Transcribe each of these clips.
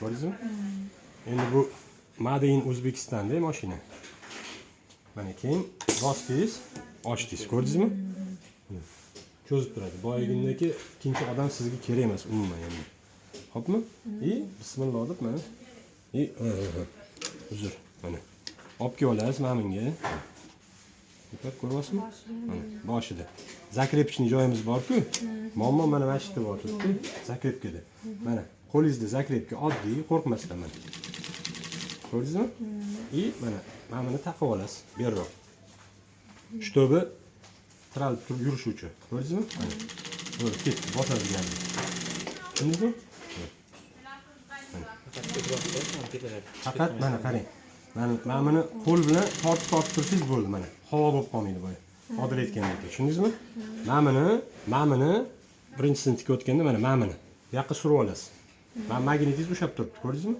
Ko'rdingizmi? Endi bu Made in O'zbekistonda mashina. Mana keyin bosdingiz, ochdingiz, ko'rdingizmi? Cho'zib turadi. Boyagindagi ikkinchi odam sizga kerak emas umuman endi. Xo'pmi? Bismillah deb mana. Uzr, mana. Olib kelib olasiz mana bunga. Dikkat ko'ryapsizmi? Mana boshida. Zakrepchni joyimiz bor-ku. Muammo mana mana shu yerda bor turibdi. Zakrepkada. Mana qo'lingizda zakrepka oddiy, qo'rqmasdan mana. Ko'rdingizmi? Mana buni taqib olasiz, berroq. Shtobi tiralib turib yurish uchun. Ko'rdingizmi? Mana. Bo'lib ketdi, bosadiganmi? Tushundingizmi? Faqat mana qarang. Mana buni qo'l bilan tortib tursangiz bo'ldi mana. Havo bo'lib qolmaydi boya. Odil aytgandek. Tushundingizmi? Mana buni birinchisidan tikib o'tganda mana buni bu yoqqa surib olasiz. Mana magnetingiz ushlab turibdi, ko'rdingizmi?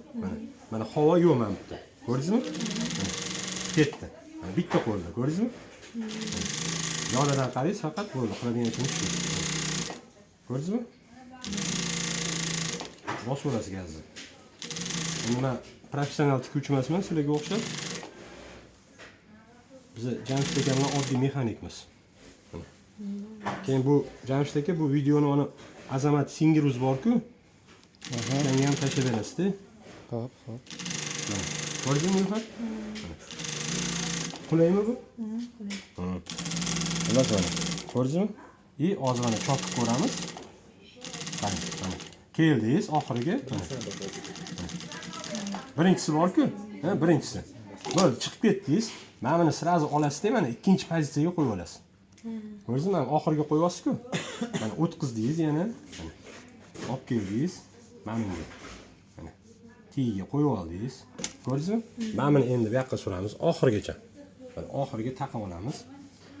Mana havo yo'q mana bu yerda. Ko'rdingizmi? Ketdi. Mana bitta qo'lda, ko'rdingizmi? Yonidan qaraysiz faqat bo'ldi, qiladigan ishimiz shu. Ko'rdingizmi? Bosib olasiz gazni. Nima professional tikuvchi emasman, sizlarga o'xshab. Biz Jamshid aka bilan oddiy mexanikmiz. Keyin bu Jamshid aka bu videoni ona Azamat Singeruz bor-ku. Yangi ham tashlab berasiz-da. Xo'p. Ko'rdingizmi bu? Qulaymi bu? Qulay. Emas mana. Ko'rdingizmi? Ozgina chopib ko'ramiz. Qarang. Keldingiz oxiriga. Birinchisi bor-ku? Birinchisi. Bo'ldi, chiqib ketdingiz. Mana buni sirazi olasiz-da, mana ikkinchi pozitsiyaga qo'yib olasiz. Ko'rdingizmi? Mana oxiriga qo'yasiz-ku. Mana o'tqizdingiz yana. Olib keldingiz. Mana bunga. Mana tiyiga qo'yib oldingiz. Ko'rdingizmi? Mana buni endi bu yoqqa suramiz oxirigacha. Mana oxiriga taqib olamiz.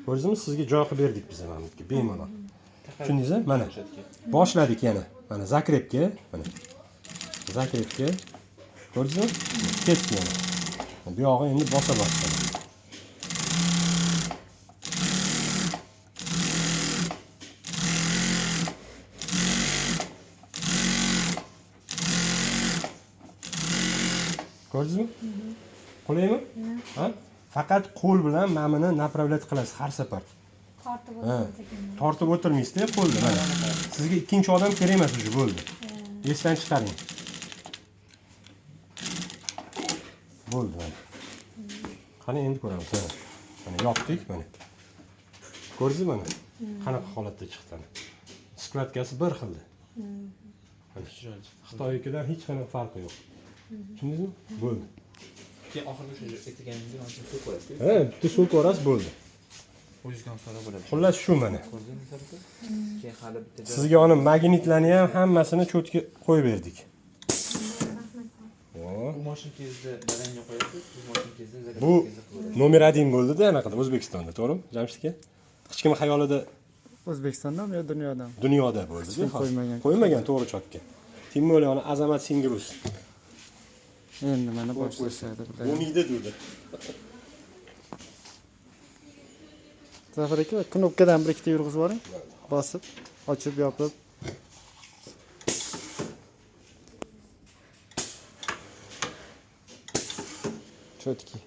Ko'rdingizmi? Sizga joy qilib berdik biz mana bunga bemalol. Tushundingizmi? Mana boshladik yana. Mana zakrepka, mana. Zakrepka. Ko'rdingizmi? Ketdi yana. Bu yog'i endi bosa boshladi. Ko'rdingizmi? Qulaymi? Ha? Faqat qo'l bilan mana buni направлять qilasiz har safar. Tortib o'tirmaysiz-da qo'lni mana. Sizga ikkinchi odam kerak emas уже bo'ldi. Esdan chiqaring. Bo'ldi mana. Qani endi ko'ramiz. Mana yopdik mana. Ko'rdingizmi mana? Qanaqa holatda chiqdi. Skladkasi bir xilda. Xitoynikidan hech qanaqa farqi yo'q. Tushundingizmi? Bo'ldi. Keyin oxirgi o'sha aytganingizda mana shu suv qo'yasiz. Bitta suv ko'rasiz bo'ldi. O'zgan so'ra bo'ladi. Xullas shu mana. Ko'rdingizmi? Keyin hali bitta Sizga uni magnitlarni ham hammasini cho'tga qo'yib berdik. bu mashinkangizda badanga qo'yasiz, bu mashinkangizda Bu nomer 1 bo'ldi-da anaqada O'zbekistonda, to'g'rimi? Jamshid aka? Hech kim xayolida O'zbekistondami yo dunyodan? dunyoda bo'ldi-da. Qo'ymagan to'g'ri chokka. Tim bo'lgan ona Azamat Singeruz. Endi mana boshlashadi. Umida dedi. Zafar aka, knopkadan bir ikkita yurg'izib boring. Bosib, ochib, yopib. Cho'tki.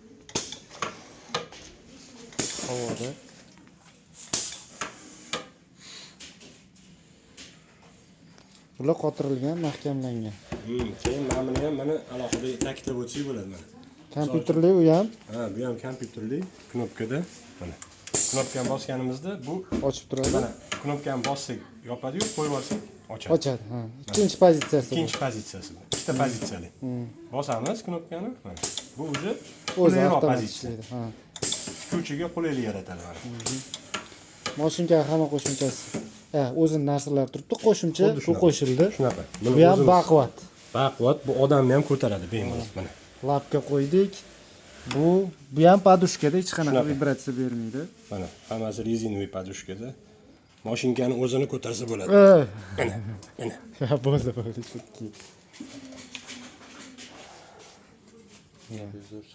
Havoda. Bular qotirilgan, mahkamlangan. Keyin mana buni ham mana alohida ta'kidlab o'tsangiz bo'ladi mana. Kompyuterli u ham. Bu ham kompyuterli knopkada. Mana. Knopkani bosganimizda bu Ochib turadi. mana knopkani bossak yopadi-yu, qo'yib olsak ochadi. Ochadi, ha. Ikkinchi pozitsiyasi bu. Ikkinchi pozitsiyasi bu. Ikkita pozitsiyali. Bosamiz knopkani. Mana. Bu o'zi O'zi avtomatik ishlaydi, ha. Tikuvchiga qulaylik yaratadi mana. Mashinkaga hamma qo'shimchasi. O'zini narsalar turibdi, qo'shimcha bu qo'shildi. Shunaqa. Bu ham baquvvat. Baquvvat, bu odamni ham ko'taradi bemalol mana. Lapga qo'ydik. Bu ham podushkada hech qanaqa vibratsiya bermaydi. Mana, hammasi rezinoviy podushkada. Mashinkani o'zini ko'tarsa bo'ladi. Mana. Bo'ldi, chutki. zo'r.